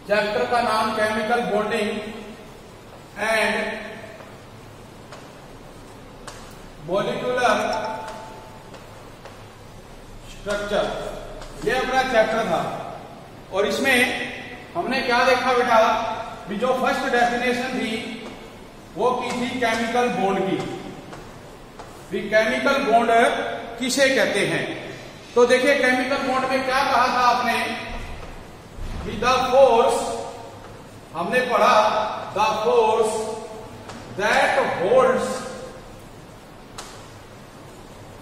Chapter का नाम chemical bonding and molecular structure, ये अपना चैप्टर था। और इसमें हमने क्या देखा बेटा, भी जो फर्स्ट डेफिनेशन थी वो की थी केमिकल बॉन्ड की, भी केमिकल बॉन्ड किसे कहते हैं। तो देखिए केमिकल बॉन्ड में क्या कहा था आपने, कि द फोर्स, हमने पढ़ा the force that holds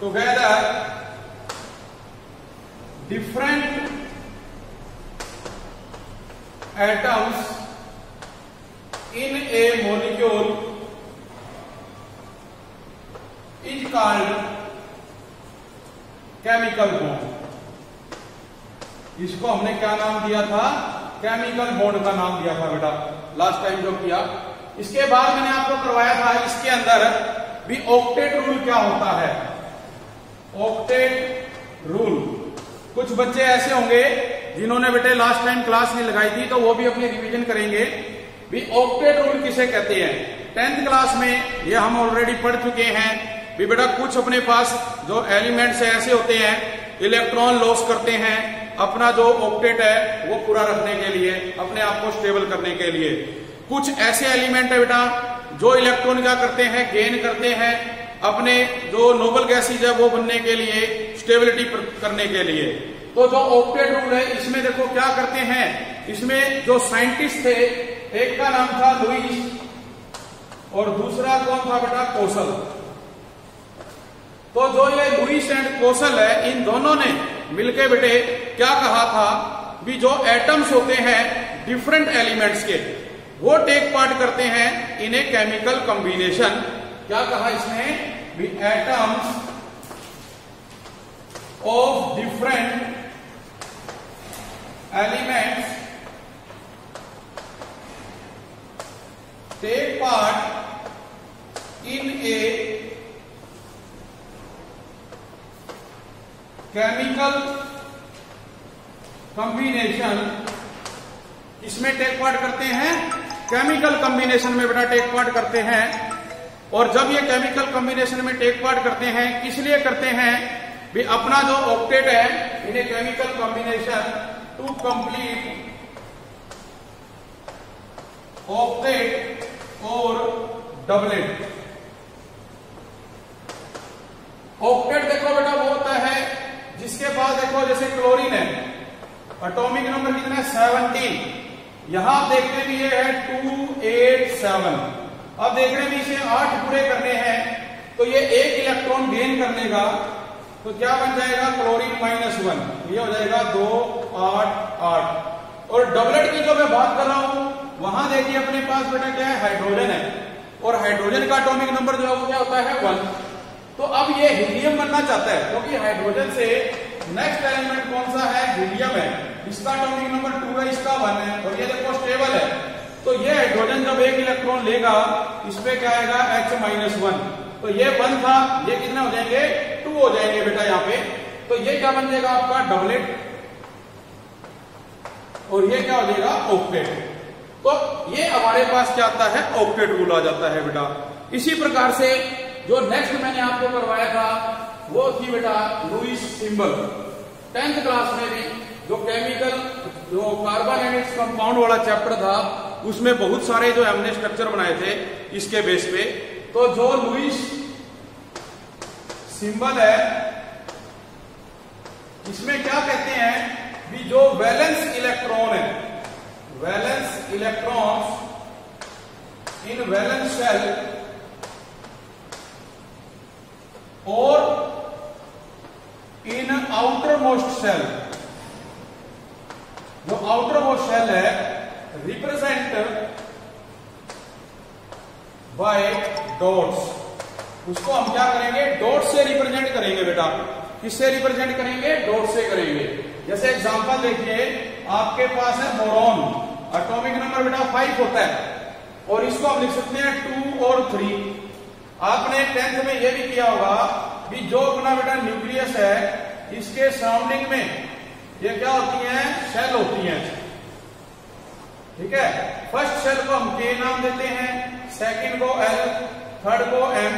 together different atoms in a molecule is called chemical bond। इसको हमने क्या नाम दिया था, केमिकल बॉन्ड का नाम दिया था बेटा लास्ट टाइम जो किया। इसके बाद मैंने आपको करवाया था इसके अंदर भी ऑक्टेट रूल क्या होता है। ऑक्टेट रूल, कुछ बच्चे ऐसे होंगे जिन्होंने बेटे लास्ट टाइम क्लास नहीं लगाई थी, तो वो भी अपनी रिवीजन करेंगे भी ऑक्टेट रूल किसे कहते हैं। 10th क्लास में ये हम ऑलरेडी पढ़ चुके हैं भी बेटा कुछ अपने पास जो एलिमेंट्स ऐसे होते हैं इलेक्ट्रॉन लॉस करते हैं अपना जो ऑक्टेट है वो पूरा रखने के लिए, अपने आप को स्टेबल करने के लिए। कुछ ऐसे एलिमेंट है बेटा जो इलेक्ट्रॉन क्या करते हैं, गेन करते हैं अपने जो नोबल गैसेज है वो बनने के लिए, स्टेबिलिटी करने के लिए। तो जो ऑक्टेट रूल है इसमें देखो क्या करते हैं, इसमें जो साइंटिस्ट थे एक का नाम था लुईस और दूसरा कौन था बेटा, कोसल। तो जो ये लुईस एंड कोसल है इन दोनों ने मिलके बेटे क्या कहा था भी जो एटम्स होते हैं डिफरेंट एलिमेंट्स के वो टेक पार्ट करते हैं इन ए केमिकल कॉम्बिनेशन। क्या कहा इसने भी atoms of different elements take part in a chemical combination। इसमें टेक पार्ट करते हैं केमिकल कॉम्बिनेशन में बेटा टेक पार्ट करते हैं। और जब ये केमिकल कॉम्बिनेशन में टेक पार्ट करते हैं किस लिए करते हैं भी अपना जो ऑक्टेट है इन्हें chemical combination to complete octet और डबलेट। ऑक्टेट देखो बेटा वो होता है जिसके पास देखो जैसे क्लोरीन है एटॉमिक नंबर कितना है 17, यहां देखने में ये है 287। अब देखने में इसे 8 पूरे करने हैं तो ये एक इलेक्ट्रॉन गेन कर लेगा तो क्या बन जाएगा क्लोरीन -1, ये हो जाएगा 2 8 8। और डबलेट की जो मैं बात कर रहा हूं वहां देखिए अपने पास बेटा क्या है, हाइड्रोजन है और हाइड्रोजन का एटॉमिक नंबर जो है वो क्या होता है 1। तो अब ये हीलियम बनना चाहता है क्योंकि हाइड्रोजन से नेक्स्ट एलिमेंट कौन सा है, हीलियम है। इसका एटॉमिक नंबर 2 है, इसका 1 है और ये देखो स्टेबल है। तो ये हाइड्रोजन जब एक इलेक्ट्रॉन लेगा इस पे क्या आएगा H-1। तो ये 1 था, ये कितना हो जाएंगे 2 हो जाएंगे बेटा यहाँ पे। तो ये क्या बन जाएगा आपका डबलेट और ये क्या हो जाएगा ऑक्टेट। तो ये हमारे पास क्या आता है, ऑक्टेट रूल आ जाता है बेटा। इसी प्रकार से जो नेक्स्ट मैंने आपको करवाया था वो थी बेटा लुईस सिंबल। 10th क्लास में भी जो केमिकल जो कार्बन एंड इट्स कंपाउंड वाला चैप्टर था उसमें बहुत सारे जो हमने स्ट्रक्चर बनाए थे इसके बेस पे। तो जो लुईस सिंबल है इसमें क्या कहते हैं भी जो वैलेंस इलेक्ट्रॉन है, valence electrons in valence shell और इन आउटर मोस्ट शेल, जो आउटर मोस्ट शेल है रिप्रेजेंट बाय डॉट्स, उसको हम क्या करेंगे डॉट से रिप्रेजेंट करेंगे बेटा। किससे रिप्रेजेंट करेंगे, डॉट से करेंगे। जैसे एग्जांपल देखिए आपके पास है बोरॉन, एटॉमिक नंबर बेटा 5 होता है और इसको हम लिख सकते हैं 2 और 3। आपने 10th में यह भी किया होगा भी जो अपना बेटा न्यूक्लियस है इसके सराउंडिंग में ये क्या होती हैं, शेल होती हैं। ठीक है। फर्स्ट शेल को हम के नाम देते हैं, सेकंड को एल, थर्ड को एम,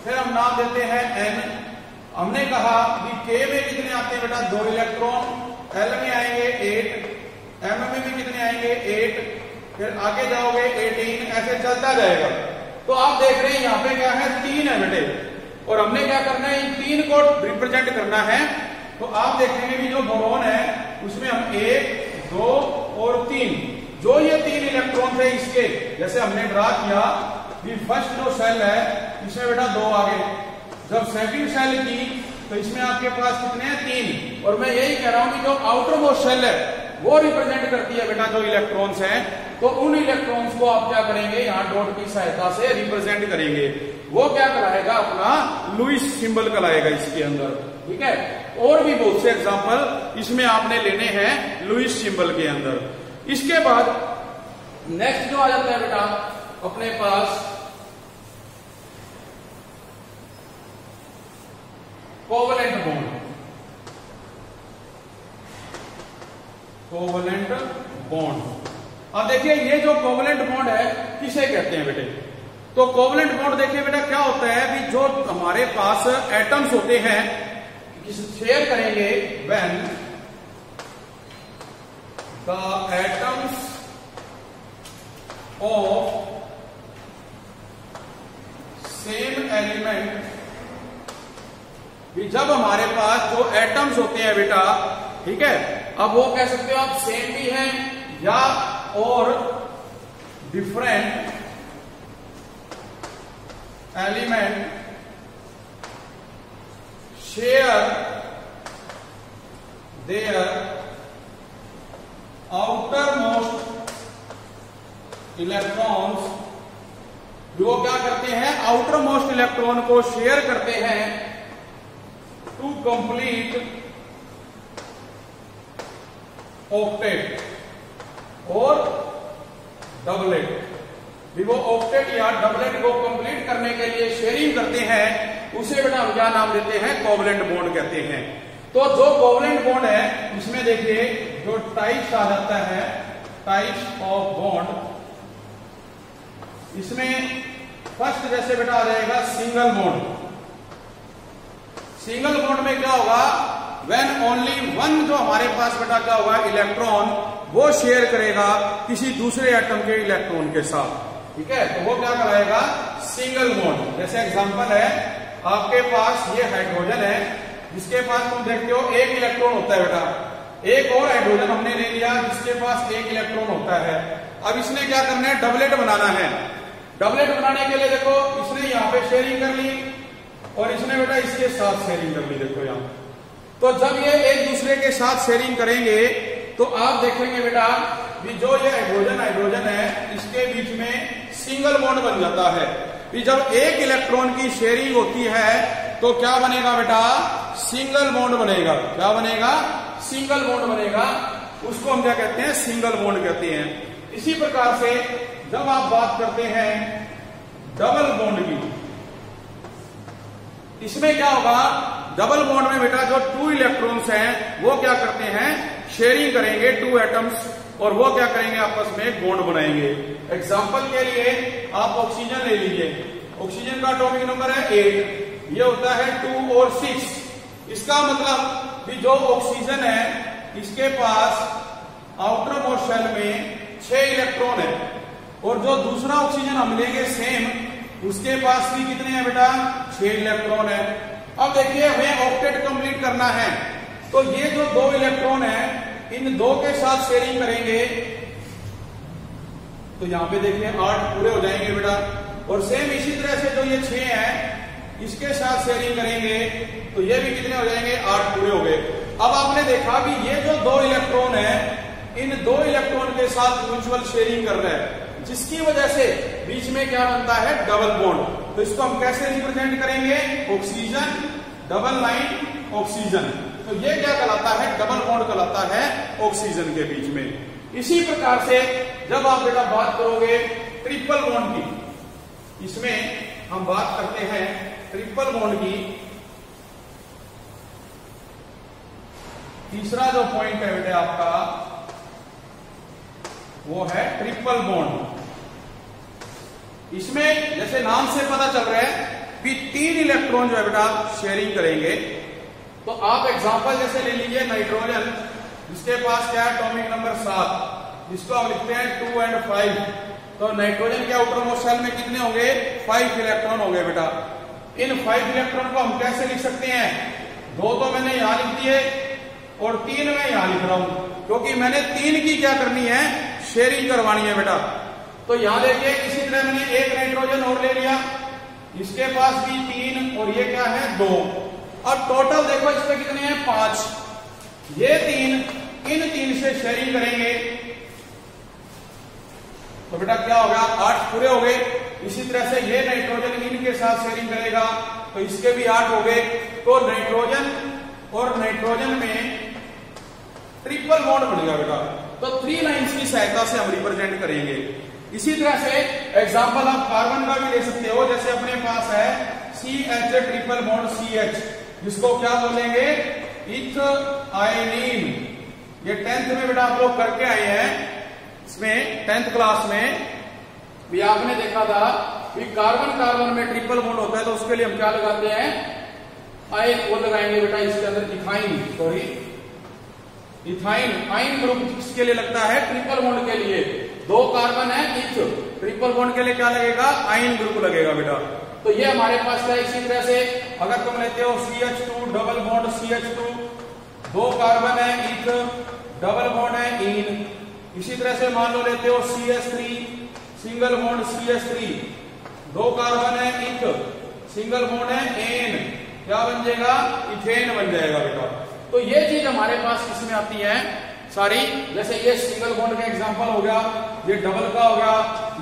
फिर हम नाम देते हैं एन। हमने कहा कि के में कितने आते हैं बेटा 2 इलेक्ट्रॉन, एल में आएंगे 8, एम में भी कितने आएंगे 8, फिर आगे जाओगे 18, ऐसे चलता जाएगा। तो आप देख रहे हैं यहाँ पे क्या है 3 है बेटे, और हमने क्या करना है इन 3 को रिप्रेजेंट करना है। तो आप देखेंगे कि जो बोरॉन है उसमें हम 1, 2 और 3, जो ये 3 इलेक्ट्रॉन थे इसके, जैसे हमने ड्रा किया कि फर्स्ट जो सेल है इसमें बेटा 2 आ गए, जब सेकंड सेल की तो इसमें आपके पास कितने हैं 3, और मैं यही कह रहा हूं कि जो आउटर मोस्ट सेल है वो रिप्रेजेंट करती है बेटा जो इलेक्ट्रॉन्स हैं, तो उन इलेक्ट्रॉन्स को आप क्या करेंगे यहाँ डॉट की सहायता से रिप्रेजेंट करेंगे। वो क्या कहलाएगा अपना लुईस सिंबल कहलाएगा इसके अंदर, ठीक है। और भी बहुत से एग्जांपल इसमें आपने लेने हैं लुईस सिंबल के अंदर। इसके बाद नेक्स्ट जो आ जाता है बेटा अपने पास कोवलेंट बॉन्ड। कोवलेंट बॉन्ड, अब देखिए ये जो कोवलेंट बॉन्ड है किसे कहते हैं बेटे, तो कोवलेंट बॉन्ड देखिए बेटा क्या होता है कि जो हमारे पास एटम्स होते हैं शेयर करेंगे when the atoms of same element, जब हमारे पास जो एटम्स होते हैं बेटा, ठीक है, अब वो कह सकते हो आप सेम भी हैं या और different element share their outer most electrons, जो क्या करते हैं आउटर मोस्ट इलेक्ट्रॉन को शेयर करते हैं टू कंप्लीट ऑक्टेट और डबलेट। भी वो ऑक्टेट या डबलेट को कंप्लीट करने के लिए शेयरिंग करते हैं, उसे बेटा हम क्या नाम देते हैं कोवलेंट बॉन्ड कहते हैं। तो जो कोवलेंट बॉन्ड है उसमें देखिए जो टाइप्स आ जाता है, टाइप्स ऑफ बॉन्ड, इसमें फर्स्ट जैसे बेटा आ जाएगा सिंगल बॉन्ड। सिंगल बॉन्ड में क्या होगा, व्हेन ओनली वन, जो हमारे पास बेटा क्या होगा इलेक्ट्रॉन, वो शेयर करेगा किसी दूसरे एटम के इलेक्ट्रॉन के साथ, ठीक है, तो वो क्या कराएगा सिंगल बॉन्ड। जैसे एग्जांपल है आपके पास ये हाइड्रोजन है जिसके पास तुम देखते हो 1 इलेक्ट्रॉन होता है बेटा, एक और हाइड्रोजन हमने ले लिया जिसके पास 1 इलेक्ट्रॉन होता है। अब इसने क्या करना है डबलेट बनाना है। डबलेट बनाने के लिए देखो इसने यहाँ पे शेयरिंग कर ली और इसने बेटा इसके साथ शेयरिंग कर ली, देखो यहाँ। तो जब ये एक दूसरे के साथ शेयरिंग करेंगे तो आप देखेंगे बेटा कि जो ये हाइड्रोजन है इसके बीच में सिंगल बॉन्ड बन जाता है। कि जब एक इलेक्ट्रॉन की शेयरिंग होती है तो क्या बनेगा बेटा सिंगल बॉन्ड बनेगा। क्या बनेगा सिंगल बॉन्ड बनेगा, उसको हम क्या कहते हैं सिंगल बॉन्ड कहते हैं। इसी प्रकार से जब आप बात करते हैं डबल बॉन्ड की, इसमें क्या होगा डबल बॉन्ड में बेटा जो 2 इलेक्ट्रॉन्स हैं वो क्या करते हैं शेयरिंग करेंगे 2 एटम्स, और वो क्या करेंगे आपस में बॉन्ड बनाएंगे। एग्जांपल के लिए आप ऑक्सीजन ले लीजिए, ऑक्सीजन का एटॉमिक नंबर है 8, ये होता है 2 और 6। इसका मतलब कि जो ऑक्सीजन है इसके पास आउटर मोस्ट शेल में 6 इलेक्ट्रॉन है, और जो दूसरा ऑक्सीजन हम लेंगे सेम उसके पास भी कितने हैं बेटा 6 इलेक्ट्रॉन है। अब देखिए हमें ऑक्टेट कंप्लीट करना है, तो ये जो 2 इलेक्ट्रॉन है इन 2 के साथ शेयरिंग करेंगे तो यहां पे देखिए 8 पूरे हो जाएंगे बेटा, और सेम इसी तरह से जो ये 6 है इसके साथ शेयरिंग करेंगे तो ये भी कितने हो जाएंगे 8 पूरे हो गए। अब आपने देखा कि ये जो 2 इलेक्ट्रॉन है इन 2 इलेक्ट्रॉन के साथ म्यूचुअल शेयरिंग कर रहे हैं, जिसकी वजह से बीच में क्या बनता है डबल बॉन्ड। तो इसको हम कैसे रिप्रेजेंट करेंगे ऑक्सीजन डबल लाइन ऑक्सीजन, तो ये क्या कहलाता है डबल बॉन्ड कहलाता है ऑक्सीजन के बीच में। इसी प्रकार से जब आप बेटा बात करोगे ट्रिपल बॉन्ड की, इसमें हम बात करते हैं ट्रिपल बॉन्ड की। तीसरा जो पॉइंट है बेटा आपका वो है ट्रिपल बॉन्ड। इसमें जैसे नाम से पता चल रहा है कि 3 इलेक्ट्रॉन जो है बेटा शेयरिंग करेंगे। तो आप एग्जांपल जैसे ले लीजिए नाइट्रोजन, जिसके पास क्या है एटॉमिक नंबर 7, जिसको आप लिखते हैं 2 और 5। तो नाइट्रोजन के आउटर मोस्ट शेल में कितने होंगे? 5 इलेक्ट्रॉन होंगे बेटा। इन 5 इलेक्ट्रॉन को हम कैसे लिख सकते हैं? 2 तो मैंने यहां लिख दिए और 3 मैं यहां लिख रहा हूं, क्योंकि मैंने 3 की क्या करनी है? शेयरिंग करवानी है बेटा। तो यहां देखिए इसी तरह मैंने एक नाइट्रोजन और ले लिया, इसके पास भी 3 और ये क्या है 2, और टोटल देखो इसमें कितने हैं? 5। ये 3 इन 3 से शेयरिंग करेंगे तो बेटा क्या होगा? 8 पूरे हो गए। इसी तरह से ये नाइट्रोजन इनके साथ शेयरिंग करेगा तो इसके भी 8 हो गए। तो नाइट्रोजन और नाइट्रोजन में ट्रिपल बॉन्ड बनेगा बेटा। तो 3 लाइंस की सहायता से हम रिप्रेजेंट करेंगे। इसी तरह से एग्जांपल आप कार्बन का भी ले सकते हो, जैसे अपने पास है CH ट्रिपल बॉन्ड CH, जिसको क्या बोलेंगे? इथाइनिन। ये 10th में बेटा आप लोग करके आए हैं, इसमें 10th क्लास में भी आपने देखा था कि कार्बन कार्बन में ट्रिपल बॉन्ड होता है तो उसके लिए हम क्या लगाते हैं? आयन वो लगाएंगे बेटा इसके अंदर इथाइन आयन ग्रुप किसके लिए लगता है? ट्रिपल बॉन्ड के लिए। 2 कार्बन है इथ, ट्रिपल बॉन्ड के लिए क्या लगेगा? आयन ग्रुप लगेगा बेटा। तो ये हमारे पास है। इसी तरह से अगर तुम लेते हो CH2 double bond CH2, 2 carbon है इथ, डबल बॉन्ड है इन। इसी तरह से मान लो लेते हो CH3 single bond CH3, 2 carbon है इथ, सिंगल बॉन्ड है एन, क्या बन जाएगा? इथेन बन जाएगा बेटा। तो ये चीज हमारे पास किसमें आती है सारी? जैसे ये सिंगल बॉन्ड का एग्जांपल हो गया, ये डबल का हो गया,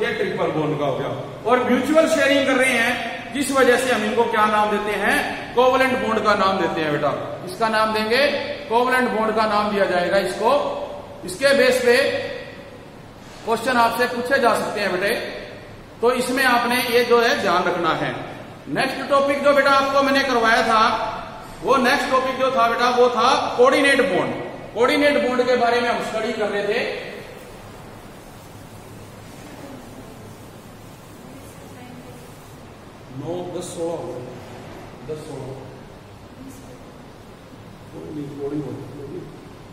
ये ट्रिपल बॉन्ड का हो गया। और म्यूचुअल शेयरिंग कर रहे हैं, जिस वजह से हम इनको क्या नाम देते हैं? कोवलेंट बॉन्ड का नाम देते हैं बेटा। इसका नाम देंगे कोवलेंट बॉन्ड का नाम दिया जाएगा इसको। इसके बेस पे क्वेश्चन आपसे पूछे जा सकते हैं बेटे, तो इसमें आपने ये जो है ध्यान रखना है। नेक्स्ट टॉपिक जो बेटा आपको मैंने करवाया था, वो नेक्स्ट टॉपिक जो था बेटा वो था कोऑर्डिनेट बॉन्ड। कोऑर्डिनेट बॉन्ड के बारे में हम स्टडी कर रहे थे। नौ 10 16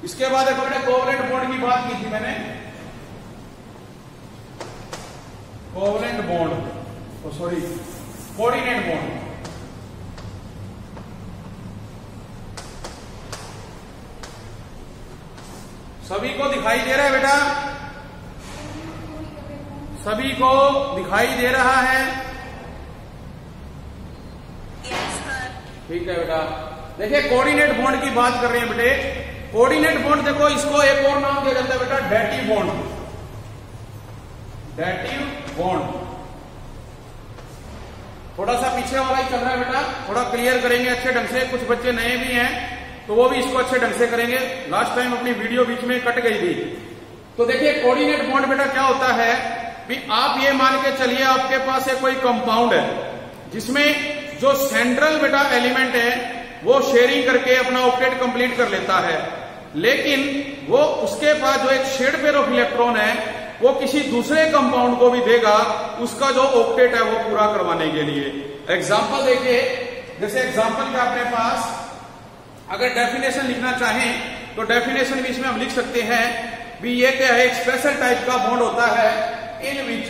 इसके बाद एक बेटा कोवलेंट बॉन्ड की बात की थी मैंने। Covalent bond, sorry coordinate bond. सभी को दिखाई दे रहा है बेटा? सभी को दिखाई दे रहा है? ठीक है बेटा। देखिए कोऑर्डिनेट बॉन्ड की बात कर रहे हैं बेटे। कोऑर्डिनेट बॉन्ड देखो, इसको एक और नाम दिया जाता है बेटा डैटिव बॉन्ड। डैटिव बॉन्ड थोड़ा सा पीछे वाला ही चल रहा है बेटा, थोड़ा क्लियर करेंगे अच्छे ढंग से। कुछ बच्चे नए भी हैं तो वो भी इसको अच्छे ढंग से करेंगे। लास्ट टाइम अपनी वीडियो बीच में कट गई थी। तो देखिए कोऑर्डिनेट बॉन्ड बेटा क्या होता है भी, आप ये मान के चलिए आपके पास एक कोई कंपाउंड है जिसमें जो सेंट्रल बेटा एलिमेंट है वो शेयरिंग करके अपना ऑक्टेट कंप्लीट कर लेता है, लेकिन वो उसके पास जो एक शेड पेयर ऑफ इलेक्ट्रॉन है वो किसी दूसरे कंपाउंड को भी देगा उसका जो ऑक्टेट है वो पूरा करवाने के लिए। एग्जाम्पल देखिए, जैसे एग्जाम्पल में अपने पास अगर डेफिनेशन लिखना चाहें तो डेफिनेशन भी इसमें हम लिख सकते हैं भी ये क्या है? एक स्पेशल टाइप का बॉन्ड होता है in which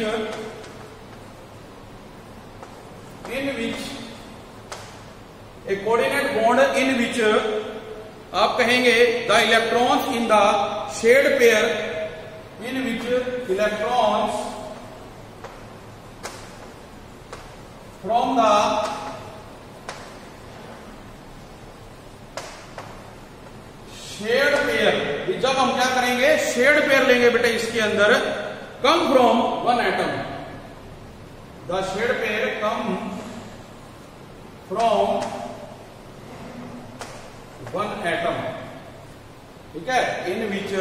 A coordinate bond in which आप कहेंगे the electrons in the shared pair in which electrons from the shared pair. जब हम क्या करेंगे? शेड पेयर लेंगे बेटे, इसके अंदर come from one atom, the shared pair come from one atom, ठीक है? In which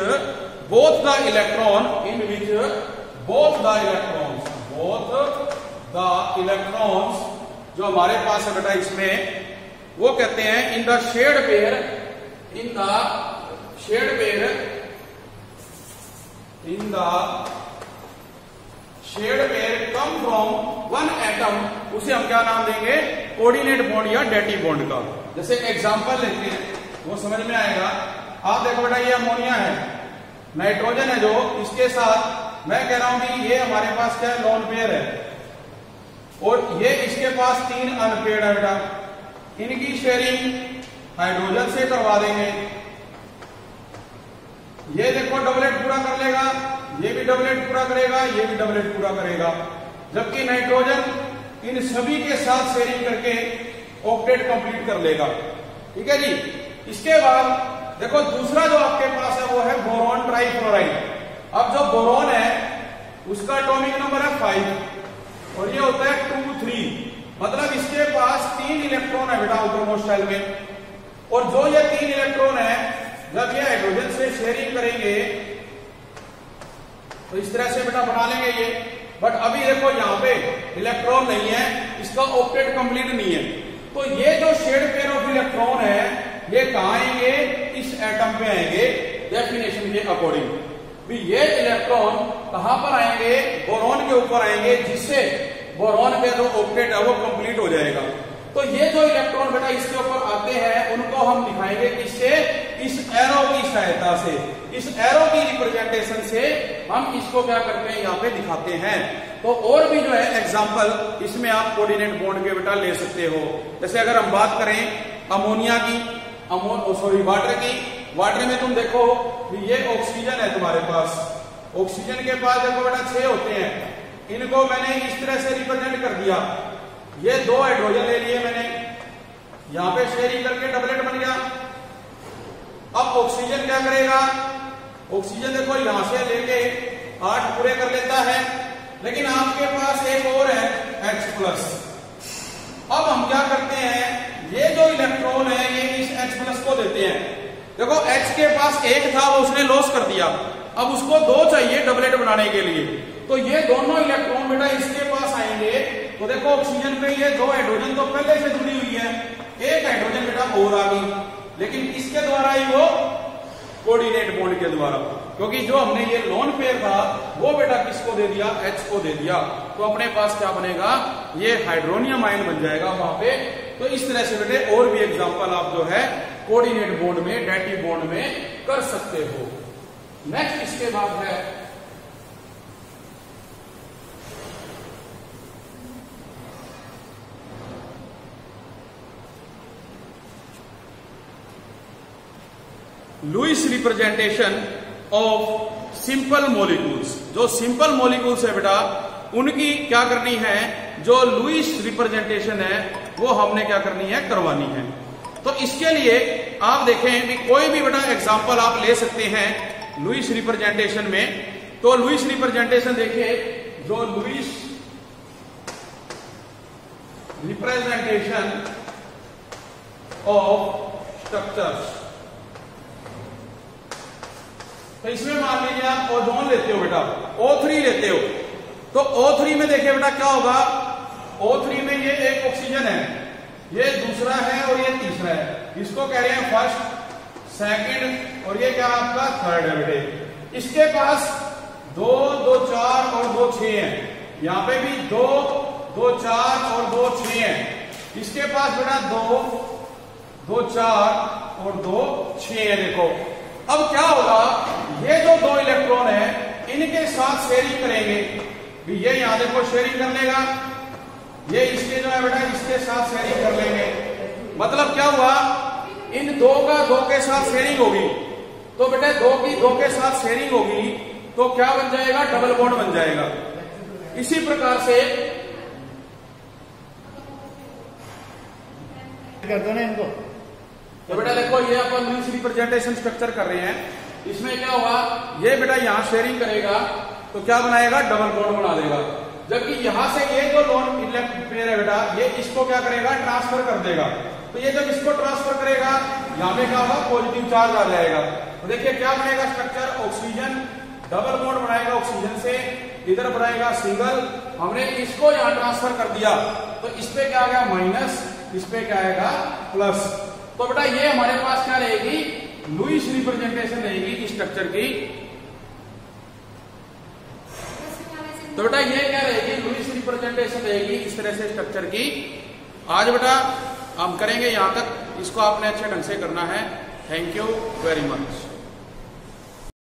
both the electron, in which both the electrons जो हमारे पास है बेटा इसमें वो कहते हैं in the shared pair, in the shared pair in the shared pair come from one atom, उसे हम क्या नाम देंगे? कोऑर्डिनेट बॉन्ड या डेटी बॉन्ड का। जैसे एग्जांपल लेते हैं, वो समझ में आएगा। आप देखो बेटा, ये अमोनिया है, नाइट्रोजन है, जो इसके साथ मैं कह रहा हूं कि ये हमारे पास क्या है? लोन पेयर है, और ये इसके पास 3 अनपेयर है बेटा। इनकी शेयरिंग हाइड्रोजन से करवा देंगे। ये देखो डबलेट पूरा कर लेगा, ये भी डबलेट पूरा करेगा, ये भी डबलेट पूरा करेगा, जबकि नाइट्रोजन इन सभी के साथ शेयरिंग करके ऑक्टेट कंप्लीट कर लेगा। ठीक है जी। इसके बाद देखो दूसरा जो आपके पास है वो है बोरॉन ट्राइफ्लोराइड। अब जो बोरॉन है उसका एटॉमिक नंबर है 5 और ये होता है 2, 3, मतलब इसके पास 3 इलेक्ट्रॉन है बेटा आउटरमोस्ट शेल में। और जो ये 3 इलेक्ट्रॉन है, जब ये हाइड्रोजन से शेयरिंग करेंगे तो इस तरह से बेटा बना लेंगे ये। बट अभी देखो यहाँ पे इलेक्ट्रॉन नहीं है, इसका ऑक्टेट कंप्लीट नहीं है। तो ये जो शेड पेयर ऑफ इलेक्ट्रॉन है ये कहां आएंगे? इस एटम पे आएंगे डेफिनेशन के अकॉर्डिंग। भी ये इलेक्ट्रॉन कहां पर आएंगे? बोरॉन के ऊपर आएंगे, जिससे बोरॉन पे जो ऑक्टेट है वो कंप्लीट हो जाएगा। तो ये जो इलेक्ट्रॉन बेटा इसके ऊपर आते हैं उनको हम दिखाएंगे किससे? इस एरो की सहायता से। इस एरो की रिप्रेजेंटेशन से हम इसको क्या करते हैं? यहाँ पे दिखाते हैं। तो और भी जो है एग्जांपल इसमें आप कोऑर्डिनेट बॉन्ड के बेटा ले सकते हो। जैसे अगर हम बात करें अमोनिया की, वाटर की, वाटर में तुम देखो ये ऑक्सीजन है तुम्हारे पास, ऑक्सीजन के पास देखो बेटा 6 होते हैं। इनको मैंने इस तरह से रिप्रेजेंट कर दिया। ये 2 हाइड्रोजन ले लिए मैंने, यहां पे शेयरिंग करके डबलेट बन गया। अब ऑक्सीजन क्या करेगा? ऑक्सीजन देखो यहां से लेके 8 पूरे कर लेता है, लेकिन आपके पास एक और है H+। अब हम क्या करते हैं? ये जो इलेक्ट्रॉन है ये इस H+ को देते हैं। देखो H के पास 1 था, वो उसने लॉस कर दिया, अब उसको 2 चाहिए डबलेट बनाने के लिए। तो ये दोनों इलेक्ट्रॉन बेटा इसके पास आएंगे। तो देखो ऑक्सीजन पे ये 2 हाइड्रोजन तो पहले से जुड़ी हुई है, 1 हाइड्रोजन बेटा और आ गई, लेकिन किसके द्वारा ही? वो कोऑर्डिनेट बॉन्ड के द्वारा। क्योंकि जो हमने ये लोन पेयर था वो बेटा किसको दे दिया? H को दे दिया। तो अपने पास क्या बनेगा? ये हाइड्रोनियम आयन बन जाएगा वहां पे। तो इस तरह से बेटे और भी एग्जांपल आप जो है कोऑर्डिनेट बॉन्ड में, डेटी बॉन्ड में कर सकते हो। नेक्स्ट इसके बाद है Lewis representation of simple molecules. जो सिंपल मॉलिक्यूल्स है बेटा उनकी क्या करनी है? जो लुईस रिप्रेजेंटेशन है वो हमने क्या करनी है? करवानी है। तो इसके लिए आप देखें कि कोई भी बेटा एग्जांपल आप ले सकते हैं लुईस रिप्रेजेंटेशन में। तो लुईस रिप्रेजेंटेशन देखिए, जो लुईस रिप्रेजेंटेशन ऑफ स्ट्रक्चर्स, तो इसमें मान लीजिए आप ओजोन लेते हो बेटा, O3 लेते हो। तो O3 में देखिए बेटा क्या होगा? O3 में ये एक ऑक्सीजन है, ये दूसरा है और ये तीसरा है। इसको कह रहे हैं फर्स्ट, सेकंड, और ये क्या आपका थर्ड है बेटे। इसके पास 2, 2, 4 और 2, 6 है। यहां पे भी 2, 2, 4 और 2, 6 है। इसके पास बेटा 2, 2, 4 और 2, 6 है। देखो अब क्या होगा? ये जो 2 इलेक्ट्रॉन है इनके साथ शेयरिंग करेंगे। ये यहां देखो शेयरिंग कर लेगा, ये इसके जो है बेटा इसके साथ शेयरिंग कर लेंगे। मतलब क्या हुआ? इन 2 का 2 के साथ शेयरिंग होगी। तो बेटा 2 की 2 के साथ शेयरिंग होगी तो क्या बन जाएगा? डबल बॉन्ड बन जाएगा। इसी प्रकार से कर दो ना इनको। तो बेटा देखो ये अपन लुईस रिप्रेजेंटेशन स्ट्रक्चर कर रहे हैं। इसमें क्या होगा? ये बेटा यहां शेयरिंग करेगा तो क्या बनाएगा? डबल बॉन्ड बना देगा। जबकि यहां से ये जो लोन पेयर है बेटा ये इसको क्या करेगा? ट्रांसफर कर देगा। तो ये जब इसको ट्रांसफर करेगा यहां पे क्या होगा? पॉजिटिव चार्ज आ जाएगा। तो देखिए क्या बनेगा स्ट्रक्चर? ऑक्सीजन डबल बॉन्ड बनाएगा ऑक्सीजन से, इधर बनाएगा सिंगल। हमने इसको यहां ट्रांसफर कर दिया तो इस पे क्या आ गया? माइनस, इस पे क्या आएगा? प्लस। तो बेटा ये हमारे पास क्या रहेगी? लुईस रिप्रेजेंटेशन रहेगी इस स्ट्रक्चर की। तो बेटा ये क्या रहेगी, लुईस रिप्रेजेंटेशन रहेगी इस तरह से स्ट्रक्चर की। आज बेटा हम करेंगे यहां तक, इसको आपने अच्छे ढंग से करना है। Thank you very much.